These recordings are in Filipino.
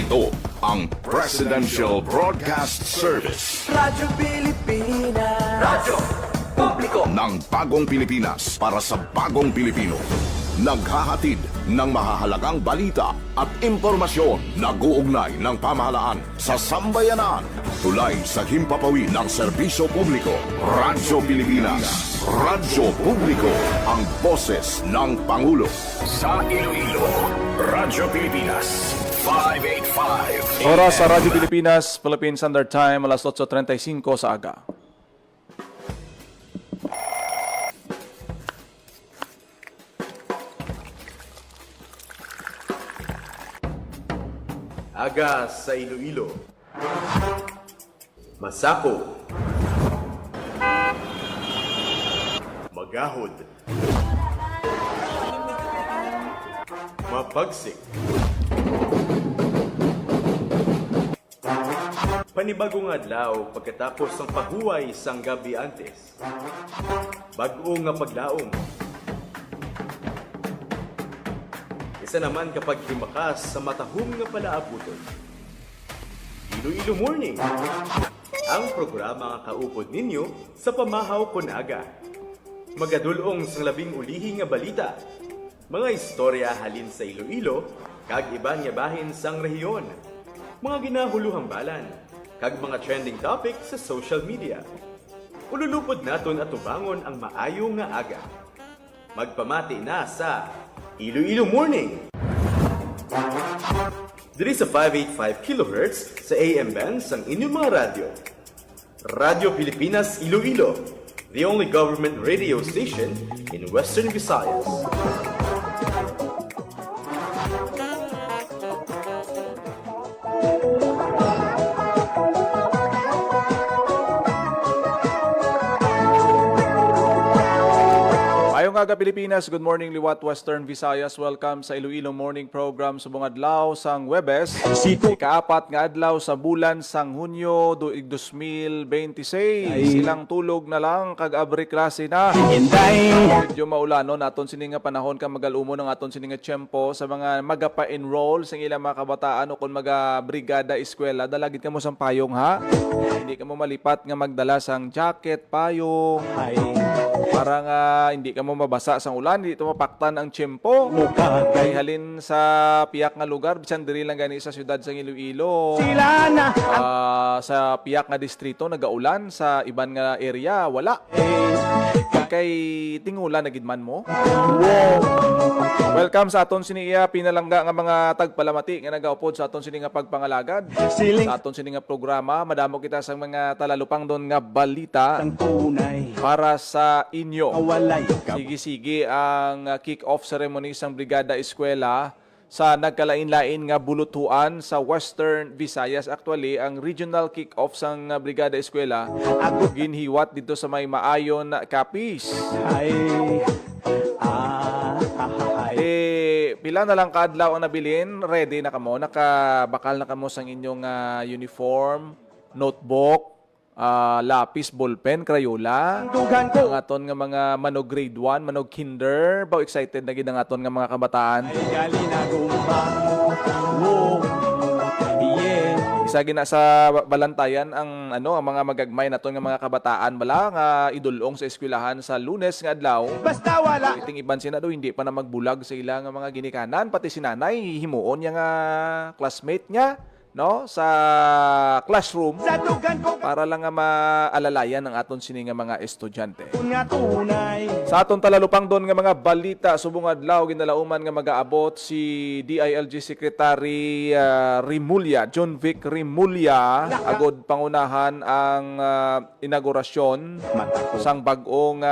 Ito ang Presidential Broadcast Service. Radyo Pilipinas. Radyo Publiko Ng bagong Pilipinas para sa bagong Pilipino. Naghahatid ng mahahalagang balita at impormasyon na guugnay ng pamahalaan sa sambayanan. Tulay sa himpapawid ng serbisyo publiko. Radyo Pilipinas. Radyo Publiko. Ang boses ng Pangulo. Sa Iloilo, Radyo Pilipinas. 585. Oras sa Radyo Pilipinas, Philippine Standard Time, alas 8:35 sa aga. Aga sa Iloilo. Masako. Magahod. Mapagsik. Panibagong adlaw pagkatapos ng paghuway sang gabi antes. Bag-o nga paglaom. Isa naman kapag himakas sa matahom nga palaabuton. Iloilo Morning, ang programa nga kaupod ninyo sa pamahaw kon aga. Magadulong sang labing ulihi nga balita, mga istorya halin sa Iloilo, kag iban nga bahin sang rehiyon, mga ginahuluhang balan, kag mga trending topic sa social media. Ululupod naton at tubangon ang maayo nga aga. Magpamati na sa Iloilo Morning. Diri sa 585 kHz sa AM band sang inyong mga radyo. Radyo Pilipinas Iloilo, the only government radio station in Western Visayas. Ayong aga Pilipinas, good morning liwat Western Visayas. Welcome sa Iloilo Morning Program subong adlaw sang Webes. Ikaapat nga adlaw sa bulan sang Hunyo 2026. Ilang tulog na lang kag abri klase na. Medyo maulanon aton sini nga panahon ka magalumo ng aton sini nga tiyempo sa mga magapa-enroll sa ilang mga kabataan o kung maga-brigada eskwela. Dalagit ka mo sang payong ha. Hindi ka mo malipat nga magdala sang jacket, payong. Para nga hindi ka mo mabasa sa ulan, hindi ito mapaktan ang tiyempo. Kay halin sa piyak nga lugar, bisan diri lang gani sa syudad sa Iloilo. Sa piyak nga distrito nagaulan, sa iban nga area wala. Kay tingulan na gidman mo. Welcome sa aton siniya pinalangga nga mga tagpalamati nga nagaupod sa aton sini nga pagpangalagad. Sa aton sini nga programa, madamo kita sa mga talalupang doon nga balita para sa inyo. Sige-sige ang kick-off ceremony sang Brigada Eskwela sa nagkalain-lain nga bulutuan sa Western Visayas. Actually, ang regional kick-off sang Brigada Eskwela ginhiwat dito sa may Maayon, Capiz. Pila na lang kaadlaw ang nabilin, ready na kamo, nakabakal na kamo sang inyong uniform, notebook, lapis, ballpen, Crayola. Ang aton nga mga manog grade 1, manog kinder. Bao excited na gid ang aton nga mga kabataan. Isa gina sa balantayan ang ang mga magagmay naton nga mga kabataan bala nga idulong sa eskwelahan sa Lunes nga adlaw. Basta wala. Iting iban sina do hindi pa na magbulag sa ila nga mga ginikanan, pati si nanay himuon niya nga classmate niya sa classroom para lang nga maalalayan ang aton sini nga mga estudyante. Sa aton talalupang doon nga mga balita subong adlaw ginalauman nga magaabot si DILG Secretary Rimulya, John Vic Rimulya, agod pangunahan ang inaugurasyon sang bag-ong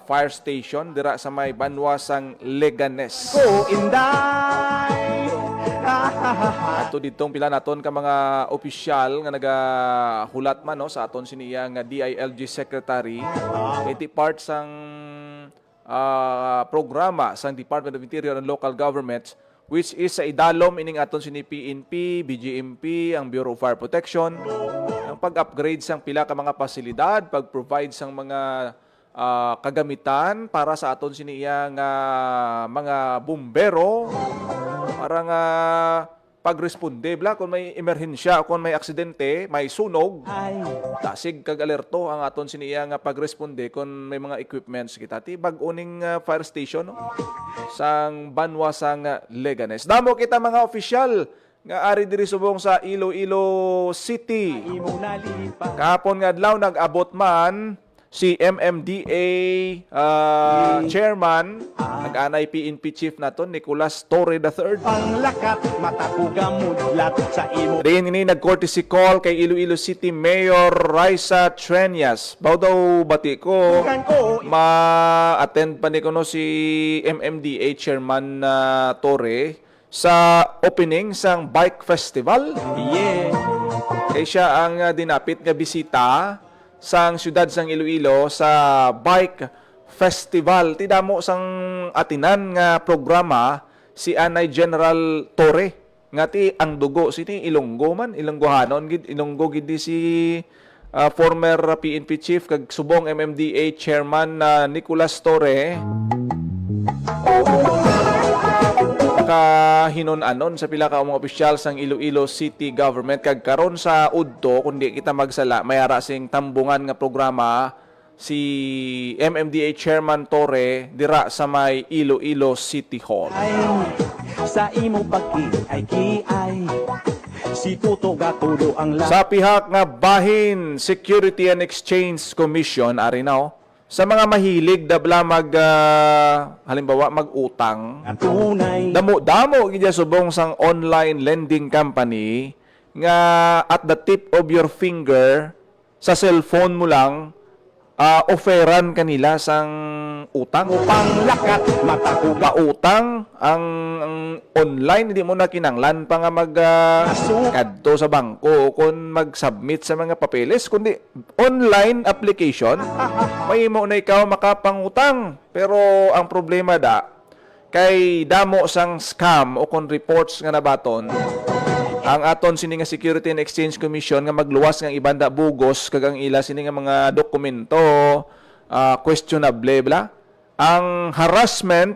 fire station dira sa may Banwa sang Leganes. Ato ditong pila naton ka mga opisyal nga nagahulat man sa aton siniya nga DILG Secretary. Iti part sang programa sang Department of Interior and Local Governments, which is sa idalom ining aton sini PNP, BGMP, ang Bureau of Fire Protection, ang pag-upgrade sang pila ka mga pasilidad, pag-provide sang mga kagamitan para sa aton siniya nga mga bumbero para nga pagresponde bla kung may emerhensya o kung may aksidente, may sunog, dasig kag alerto ang aton siniya nga pagresponde kung may mga equipments kita ti bag-uning fire station no? Sang Banwa sang Leganes. Damo kita mga opisyal nga ari diri subong sa Iloilo City. Kahapon nga adlaw nag-abot man si MMDA chairman, nag-anay PNP chief naton Nicolas Torre III. Panglakat matakuga mudlat sa imo. Rin ini nag-courtesy call kay Iloilo City Mayor Raisa Trenyas. Baw daw bati ko, ma-attend pa ni kuno si MMDA chairman Torre sa opening sang bike festival. Yeah. Kay siya ang dinapit nga bisita sang syudad sang Iloilo sa bike festival. Tidamo sang atinan nga programa si Anay General Torre nga ti ang dugo sini Ilonggo man, Ilonggohanon gid, Ilonggo gid di si former PNP chief kag subong MMDA chairman Nicolas Torre. Hinon-anon sa pila ka mga opisyal sang Iloilo City Government kag karon sa udto kundi kita magsala mayara sing tambungan nga programa si MMDA Chairman Torre dira sa may Iloilo City Hall. Ay, sa imo pagki ay kiay. Si Tuto gatulo ang Sa pihak nga bahin Security and Exchange Commission ari na sa mga mahilig dabla halimbawa mag-utang. tunay. Damo gidya subong sang online lending company nga at the tip of your finger sa cellphone mo lang offeran kanila sang utang. Panglakat matakuga. Utang ang online hindi mo na kinanglan pa nga kadto sa bangko o kung mag-submit sa mga papeles kundi online application may mo na ikaw makapangutang. Pero ang problema kay damo sang scam o kung reports nga nabaton ang aton sini nga Security and Exchange Commission nga magluwas nga ibanda bugos kag ang ila sini nga mga dokumento questionable bla. Ang harassment,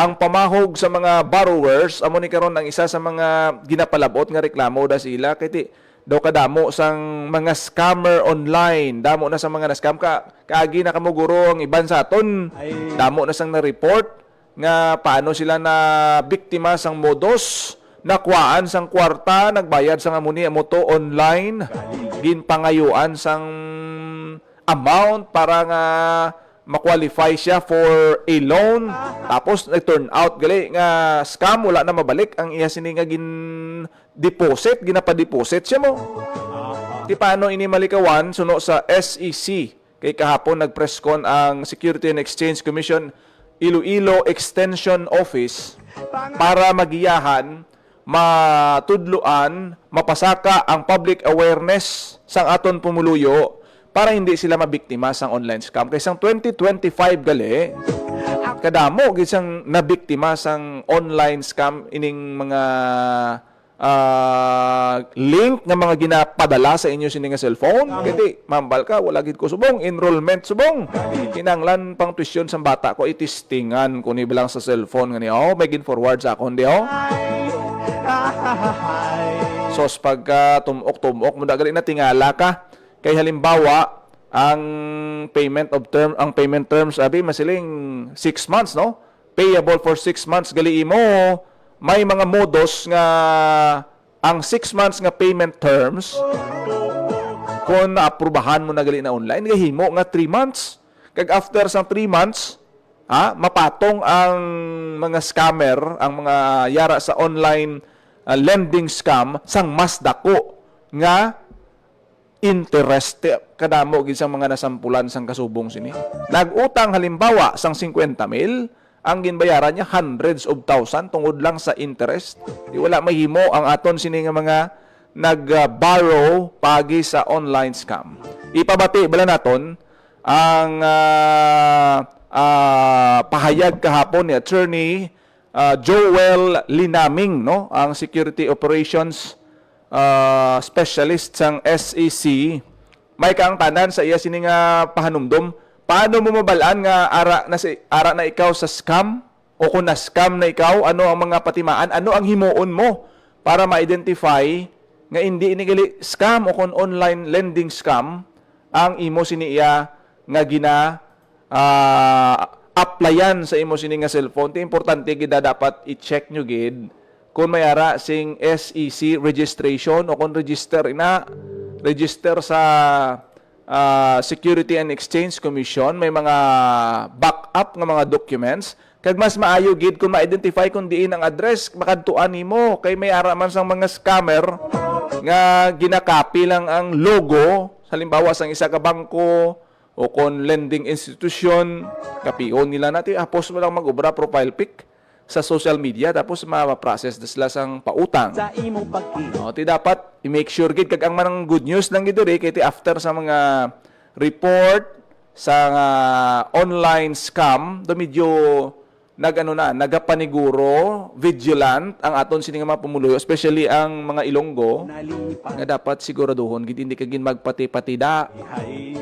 ang pamahog sa mga borrowers amo ni karon ang isa sa mga ginapalabot nga reklamo da sila kay daw kadamo sang mga scammer online, damo na sa mga na-scam kaagi na kamuguro ang iban sa aton, damo na sang na-report nga paano sila na biktima sang modus nakuhaan sang kwarta, nagbayad sang amuni moto online, ginpangayuan sang amount para nga ma-qualify siya for a loan. Tapos nag-turn out gali nga scam, wala na mabalik ang iya sini nga gin-deposit, ginapa-deposit siya mo. Di paano ini malikawan suno sa SEC. Kay kahapon nag-press con ang Security and Exchange Commission Iloilo Extension Office para magiyahan matudluan, mapasaka ang public awareness sang aton pumuluyo para hindi sila mabiktima sang online scam. Kay sang 2025 gali, kadamo gid sang nabiktima sang online scam ining mga link nga mga ginapadala sa inyo sini nga cellphone. Kaya mambal ka, wala gid ko subong, enrollment subong. Kinanglan pang tuition sang bata ko, itistingan ko ni bilang sa cellphone nga ni, may gin-forward sa akon di, So, pagka tumok mo gali na tingala ka, kay halimbawa, ang payment terms, abi, masiling 6 months, no? Payable for 6 months, gali mo, may mga modus nga ang 6 months nga payment terms kung naaprubahan mo na gali na online gahimo nga 3 months kag after sa 3 months mapatong ang mga scammer, ang mga yara sa online lending scam sang mas dako nga interest kadamo gid sang mga nasampulan sang kasubong sini. Nagutang halimbawa sang 50,000, ang ginbayaran niya hundreds of thousand tungod lang sa interest. Di wala mahimo ang aton sini nga mga nag-borrow pagi sa online scam. Ipabati bala naton ang pahayag kahapon ni Attorney Joel Linaming, no, ang Security Operations Specialist sang SEC. May kaang tanan sa iya sini nga pahanumdom. Paano mo mabalaan nga ara na ikaw sa scam o kung na-scam na ikaw, ano ang mga patimaan, ano ang himuon mo para ma-identify nga hindi inigali scam o kon online lending scam ang imo siniya nga applyan sa imo sini nga cellphone. Ti importante gid dapat i-check nyo gid kung mayara sing SEC registration o kung register sa Security and Exchange Commission, may mga backup nga mga documents. Kag mas maayo gid kung ma-identify kung diin ang address makadtuan nimo kay may ara man sang mga scammer nga ginakapi lang ang logo halimbawa sang isa ka bangko o kon lending institution, kapion nila natin, post mo lang mag-ubra profile pic sa social media tapos ma-process na sila sang pautang. Sa imong pagki O, ti dapat i-make sure gid kag ang manang good news lang gid kay ti after sa mga report sa online scam do medyo nagapaniguro, vigilant ang aton sini nga mga pumuluyo, especially ang mga Ilonggo nalipat nga dapat siguraduhon gid hindi ka gin magpati-patida hay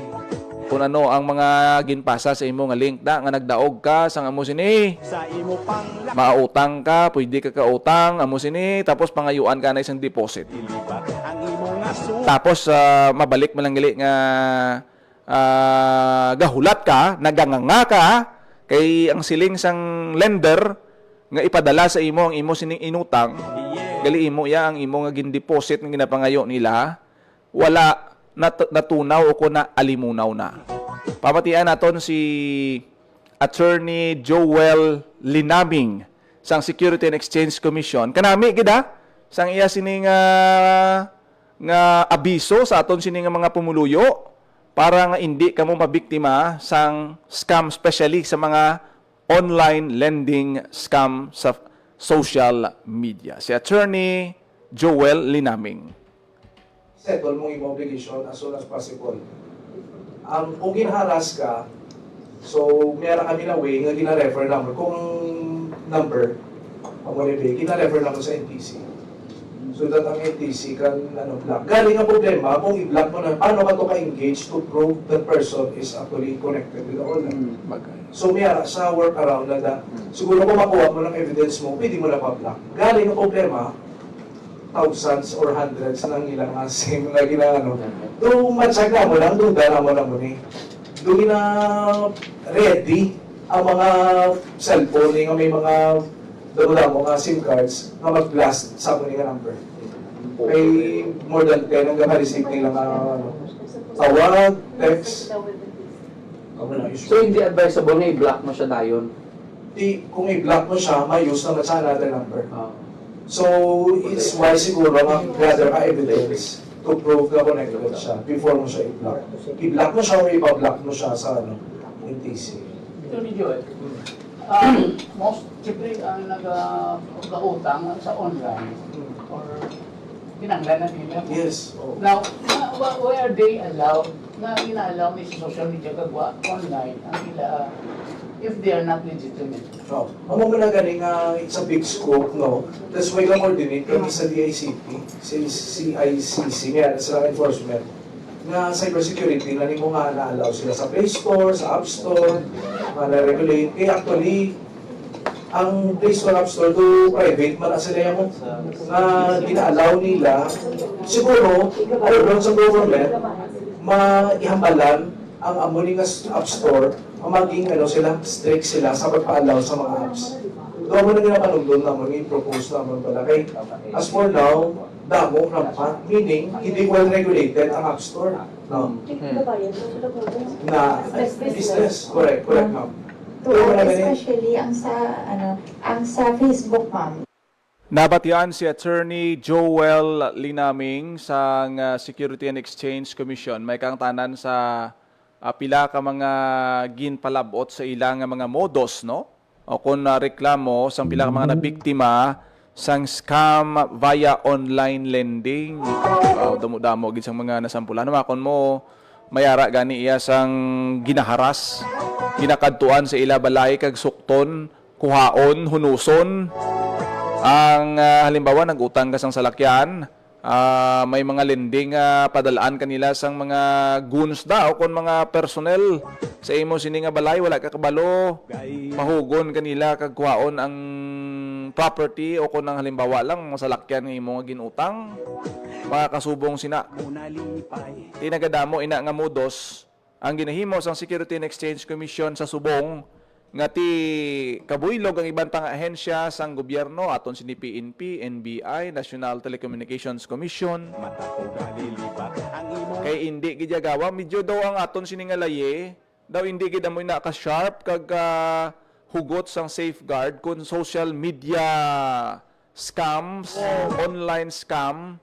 kung ano ang mga ginpasa sa imo nga link nga nagdaog ka sang amo sini. sa imo pang Mautang ka, pwede ka kautang, amo sini, tapos pangayuan ka na isang deposit. ilipat ang imo nga Tapos mabalik mo lang gali nga gahulat ka, naganganga ka, kay ang siling sang lender nga ipadala sa imo ang imo sining inutang, gali imo ya ang imo nga gin-deposit nga ginapangayo nila, wala natunaw o kung na alimunaw na. Pamatian naton si Attorney Joel Linaming sang Security and Exchange Commission. Kanami gida sang iya sini nga abiso sa aton sini nga mga pumuluyo para nga hindi kamo mabiktima sang scam, especially sa mga online lending scam sa social media. Si Attorney Joel Linaming. Settle mong imo obligation as soon as possible. Kung ginharas ka, so mayroon kami na way nga gina-refer number. Kung number, ang gina-refer number sa NTC. So that ang NTC can block. Galing ang problema, kung i-block mo na, paano ka to ka-engage to prove that person is actually connected with the online. So mayroon sa workaround na siguro kung makuha mo ng evidence mo, pwede mo na pa-block. Galing ang problema, thousands or hundreds ng ilang SIM na ginano. Doon matsaga mo lang, doon dala mo lang mo ni. Doon na ready ang mga cellphone nga may mga mga SIM cards na mag-blast sa mga number. May more than 10 ang gama-receive nila tawag, text. So hindi advisable na i-block mo siya dayon? Kung i-block mo siya, may use naman sa another number. So, it's wise siguro mag-gather ka evidence to prove na connected siya before mo siya i-block. I-block mo siya o i-block mo siya sa NTC. Ito ni Joel. Most, siyempre, ang nag-utang sa online or pinanglan na nila. Yes. Oh. Now, why are they allowed, na ina-allow ni sa social media kagwa online ang ila if they are not legitimate? So, ang mga galing it's a big scope, no? That's why ka-coordinate kami sa DICT, CICC, may sila enforcement, na cybersecurity, na mo nga na-allow sila sa Play Store, sa App Store, na-regulate. Kaya actually, ang Play Store, App Store, do private, man sila yung na gina-allow nila, siguro, alam sa government, maihambalan ang amuning App Store, ang maging sila, strict sila sa pagpa-allow sa mga apps. Doon mo na ginapanong doon naman, i-propose naman pala. Kaya, as for now, damo, rampat, meaning, hindi well-regulated ang App Store. No? Na, business. Correct, ma'am. Especially ang sa Facebook, ma'am. Nabatian si Attorney Joel Linaming sa Security and Exchange Commission. May kang tanan sa pila ka mga ginpalabot sa ilang mga modus, no? O kung reklamo sa pila ka mga nabiktima sang scam via online lending. Damo-damo gid sang mga nasampulan. Makon mo mayara gani iya sang ginaharas, ginakadtuan sa ila balay kag sukton, kuhaon, hunuson. Ang halimbawa nag-utang ka sang salakyan, may mga lending padalaan kanila sang mga goons daw kon mga personnel sa imo sini nga balay wala ka kabalo, mahugon kanila kag kuhaon ang property o kung nang halimbawa lang masalakyan ng imong ginutang, mga kasubong sina. Tinagadamo ina nga modos ang ginahimo sang Security and Exchange Commission sa subong nga ti kabuylog ang ibang tang ahensya sang gobyerno aton sini PNP, NBI, National Telecommunications Commission. Kay hindi gidagawa medyo daw ang aton sini nga laye daw hindi gid amoy na ka sharp kag hugot sang safeguard kung social media scams, online scam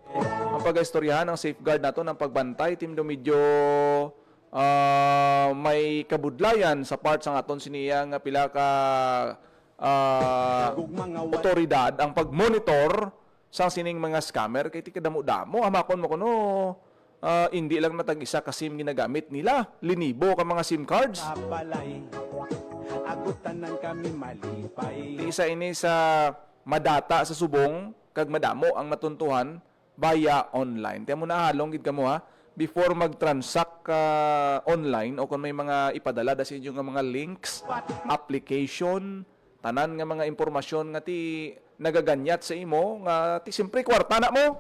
ang pag-istoryahan ang safeguard nato ng pagbantay tim do medyo may kabudlayan sa part sa aton siniya nga pila ka otoridad ang pagmonitor sa sining mga scammer kay ti kadamo-damo amakon mo kuno hindi lang natag isa ka SIM ginagamit nila linibo ka mga SIM cards ti isa ini sa madata sa subong kag madamo ang matuntuhan via online tiyan mo na halong gid kamo ha before mag-transact ka online o kung may mga ipadala da sa inyo nga mga links, application, tanan nga mga impormasyon nga ti nagaganyat sa imo nga ti simpre kwarta na mo.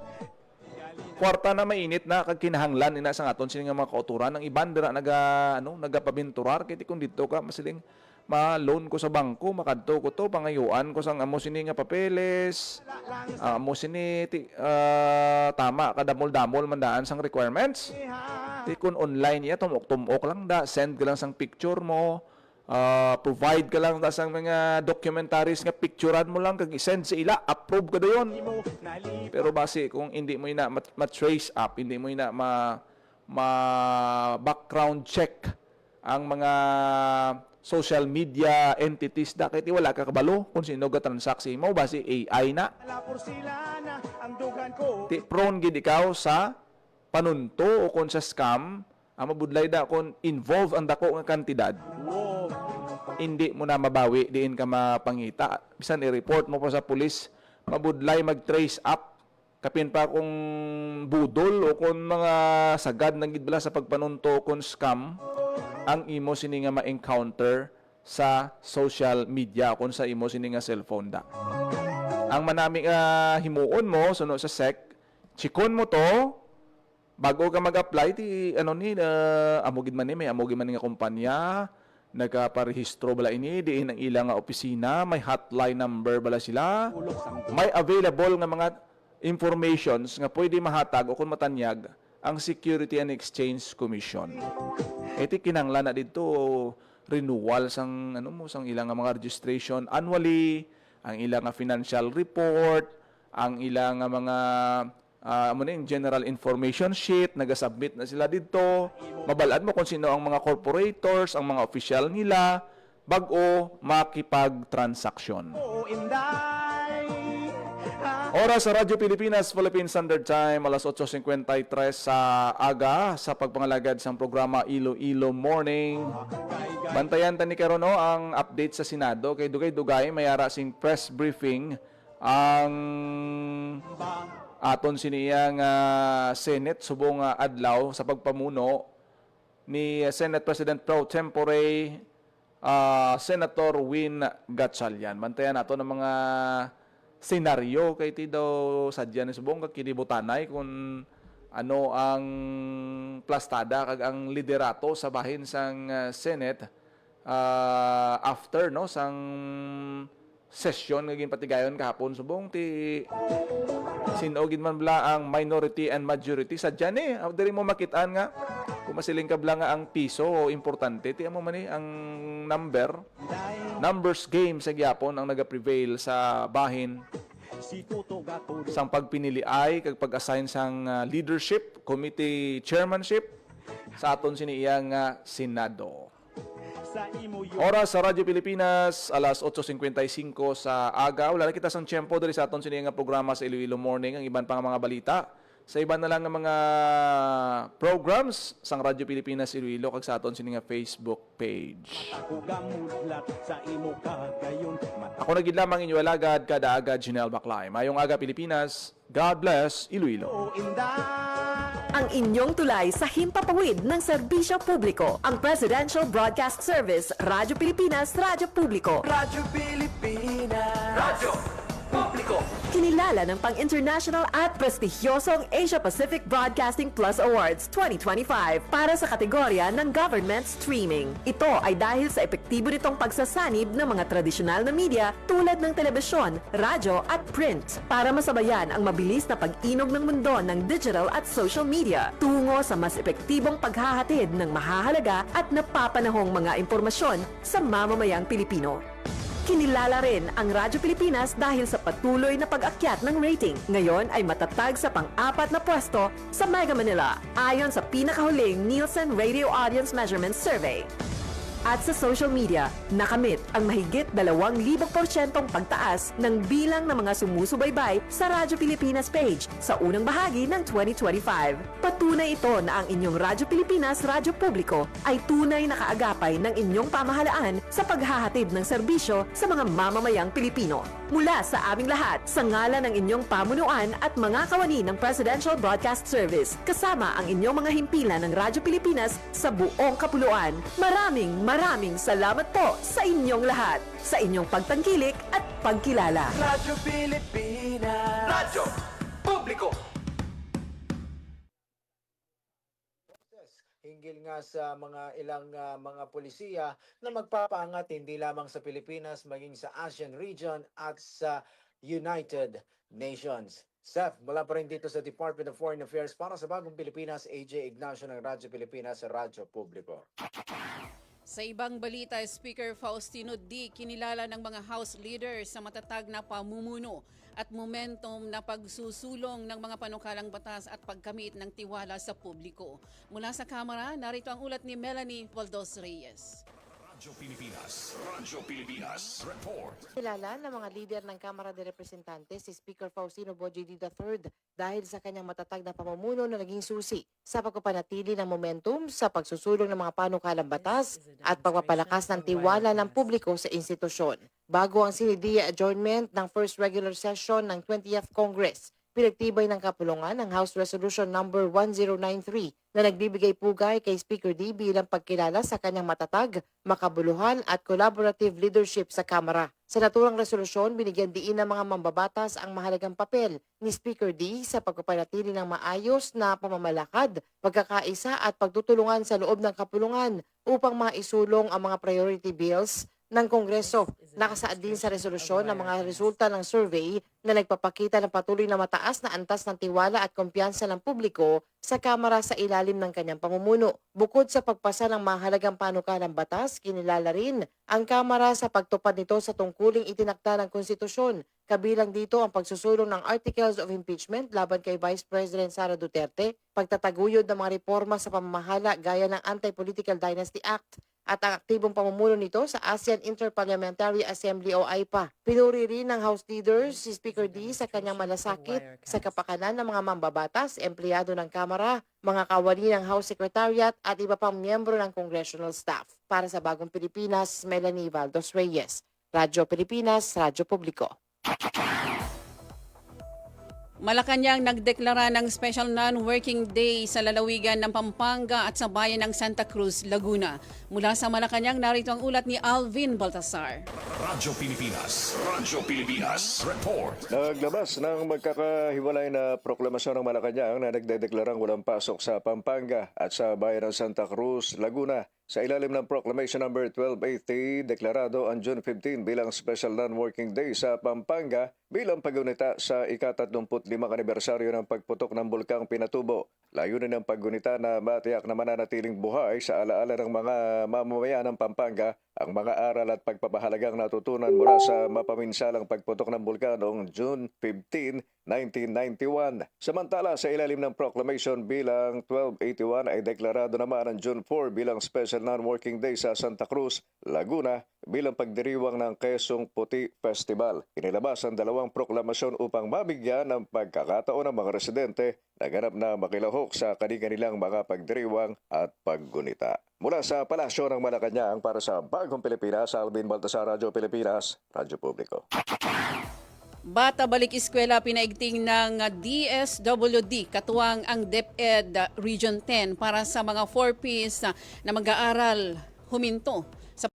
Kwarta na mainit na kag kinahanglan ina sa aton sini nga mga kauturan ang iban dira nagapabinturar kay ti kun didto ka masiling ma-loan ko sa bangko, makadto ko to, pangayuan ko sang amo sini nga papeles, amo sini tama, kadamol-damol mandaan sang requirements. Di kun online iya, tumok-tumok lang da, send ka lang sang picture mo, provide ka lang da sang mga documentaries nga picturean mo lang, kag i-send sa ila, approve ka dayon. Pero base kung hindi mo ina ma-trace up, hindi mo ina ma-background check ang mga social media entities da kay wala ka kabalo kung sino ga transaksi mo base AI na ti prone gid ikaw sa panunto o kung sa scam ang mabudlay da kung involve ang dako nga kantidad hindi mo na mabawi diin ka mapangita bisan i-report mo pa sa pulis mabudlay mag-trace up kapin pa kung budol o kung mga sagad nang gidbala sa pagpanunto kung scam ang imo sini nga ma-encounter sa social media kung sa imo sini nga cellphone da. Ang manami himuon mo suno sa SEC, chikon mo to bago ka mag-apply ti amogid man ni may amogid man nga kumpanya nagaparehistro bala ini diin ang ilang nga opisina, may hotline number bala sila, may available nga mga informations nga pwede mahatag o kung matanyag ang Security and Exchange Commission. Iti kinahanglan na dito renewal sang sang ilang mga registration annually, ang ilang financial report, ang ilang mga general information sheet nagasubmit na sila dito. Mabalad mo kung sino ang mga corporators, ang mga official nila bag-o makipag-transaksyon. Oras sa Radyo Pilipinas, Philippine Standard Time, alas 8:53 sa aga sa pagpangalagad sa programa Iloilo Morning. Bantayan tani karon ang update sa Senado kay dugay-dugay mayara sing press briefing ang aton siniyang Senate subong adlaw sa pagpamuno ni Senate President Pro Tempore Senator Win Gatchalian. Bantayan nato ng mga senaryo kay ti daw sadya ni subong kag kinibutanay kung ano ang plastada kag ang liderato sa bahin sang Senate after sang session nga ginpatigayon kahapon subong ti sinogid man bla ang minority and majority sadya ni diri mo makitaan nga kung masiling ka bla nga ang piso importante ti amo man ang numbers game sa gyapon ang naga-prevail sa bahin sang pagpinili ay kag pag-assign sang leadership committee chairmanship sa aton siniyang Senado. Oras sa Radyo Pilipinas, alas 8:55 sa aga. Wala na kita sang tiyempo dali sa aton siniyang programa sa Iloilo Morning, ang iban pang mga balita. Sa iban na lang ng mga programs sang Radyo Pilipinas Iloilo kag sa aton siniyang Facebook page. Ako na gid lamang inyo alagad kada agad Janelle Baclay. Mayong aga Pilipinas. God bless Iloilo. Ang inyong tulay sa himpapawid ng serbisyo publiko. Ang Presidential Broadcast Service, Radyo Pilipinas, Radyo Publiko. Radyo Pilipinas. Radyo Kinilala ng pang-international at prestigyosong Asia Pacific Broadcasting Plus Awards 2025 para sa kategorya ng Government Streaming. Ito ay dahil sa epektibo nitong pagsasanib ng mga tradisyonal na media tulad ng telebisyon, radyo at print para masabayan ang mabilis na pag-inog ng mundo ng digital at social media tungo sa mas epektibong paghahatid ng mahahalaga at napapanahong mga impormasyon sa mamamayang Pilipino. Kinilala rin ang Radyo Pilipinas dahil sa patuloy na pag-akyat ng rating. Ngayon ay matatag sa pang-4 na pwesto sa Mega Manila ayon sa pinakahuling Nielsen Radio Audience Measurement Survey. At sa social media, nakamit ang mahigit 2,000% pagtaas ng bilang ng mga sumusubaybay sa Radyo Pilipinas page sa unang bahagi ng 2025. Patunay ito na ang inyong Radyo Pilipinas Radyo Publiko ay tunay na kaagapay ng inyong pamahalaan sa paghahatid ng serbisyo sa mga mamamayang Pilipino. Mula sa aming lahat, sa ngalan ng inyong pamunuan at mga kawani ng Presidential Broadcast Service, kasama ang inyong mga himpilan ng Radyo Pilipinas sa buong kapuluan. Maraming salamat po sa inyong lahat, sa inyong pagtangkilik at pagkilala. Radyo Pilipinas. Radyo Publiko. Hinggil nga sa mga ilang mga polisiya na magpapaangat hindi lamang sa Pilipinas, maging sa ASEAN region at sa United Nations. Seth, mula pa rin dito sa Department of Foreign Affairs para sa Bagong Pilipinas, AJ Ignacio ng Radyo Pilipinas sa Radyo Publiko. Sa ibang balita, Speaker Faustino D. kinilala ng mga House leaders sa matatag na pamumuno at momentum na pagsusulong ng mga panukalang batas at pagkamit ng tiwala sa publiko. Mula sa Kamara, narito ang ulat ni Melanie Valdos Reyes. Radyo Pilipinas Report. Kilala ng mga lider ng Kamara de Representantes si Speaker Faustino Boje III dahil sa kanyang matatag na pamumuno na naging susi sa pagpapanatili ng momentum sa pagsusulong ng mga panukalang batas at pagpapalakas ng tiwala ng publiko sa institusyon. Bago ang sinidia adjournment ng first regular session ng 20th Congress, pinagtibay ng kapulungan ng House Resolution number 1093 na nagbibigay pugay kay Speaker D bilang pagkilala sa kanyang matatag, makabuluhan at collaborative leadership sa Kamara. Sa naturang resolusyon, binigyan diin ng mga mambabatas ang mahalagang papel ni Speaker D sa pagpapanatili ng maayos na pamamalakad, pagkakaisa at pagtutulungan sa loob ng kapulungan upang maisulong ang mga priority bills ng Kongreso. Nakasaad din sa resolusyon ng mga resulta ng survey na nagpapakita ng patuloy na mataas na antas ng tiwala at kumpiyansa ng publiko sa Kamara sa ilalim ng kanyang pamumuno. Bukod sa pagpasa ng mahalagang panukalang batas, kinilala rin ang Kamara sa pagtupad nito sa tungkuling itinakda ng konstitusyon. Kabilang dito ang pagsusulong ng Articles of Impeachment laban kay Vice President Sara Duterte, pagtataguyod ng mga reforma sa pamamahala gaya ng Anti-Political Dynasty Act, at ang aktibong pamumuno nito sa ASEAN Interparliamentary Assembly o AIPA. Pinuri rin ng House leaders si Speaker D sa kanyang malasakit sa kapakanan ng mga mambabatas, empleyado ng Kamara, mga kawani ng House Secretariat at iba pang miyembro ng congressional staff. Para sa Bagong Pilipinas, Melanie Valdos Reyes, Radyo Pilipinas, Radyo Publiko. Malacanang nagdeklara ng Special Non-Working Day sa lalawigan ng Pampanga at sa bayan ng Santa Cruz, Laguna. Mula sa Malacanang, narito ang ulat ni Alvin Baltasar. Radyo Pilipinas Report. Naglabas ng magkakahiwalay na proklamasyon ng Malacanang na nagdedeklarang walang pasok sa Pampanga at sa bayan ng Santa Cruz, Laguna. Sa ilalim ng Proclamation number 1280, deklarado ang June 15 bilang Special Non-Working Day sa Pampanga bilang paggunita sa ika-35 anibersaryo ng pagputok ng Bulkang Pinatubo. Layunin ng paggunita na matiyak na mananatiling buhay sa alaala ng mga mamamayan ng Pampanga ang mga aral at pagpapahalagang natutunan mula sa mapaminsalang pagputok ng bulkan noong June 15, 1991. Samantala, sa ilalim ng proclamation bilang 1281 ay deklarado naman ang June 4 bilang Special Non-Working Day sa Santa Cruz, Laguna bilang pagdiriwang ng Quezong Puti Festival. Inilabas ang dalawang proklamasyon upang mabigyan ng pagkakataon ng mga residente na ganap na makilahok sa kanilang mga pagdiriwang at paggunita. Mula sa Palasyo ng Malacanang para sa Bagong Pilipinas, Alvin Baltasar, Radyo Pilipinas, Radyo Publiko. Bata balik eskwela pinaigting ng DSWD katuwang ang DepEd Region 10 para sa mga 4Ps na mag-aaral huminto.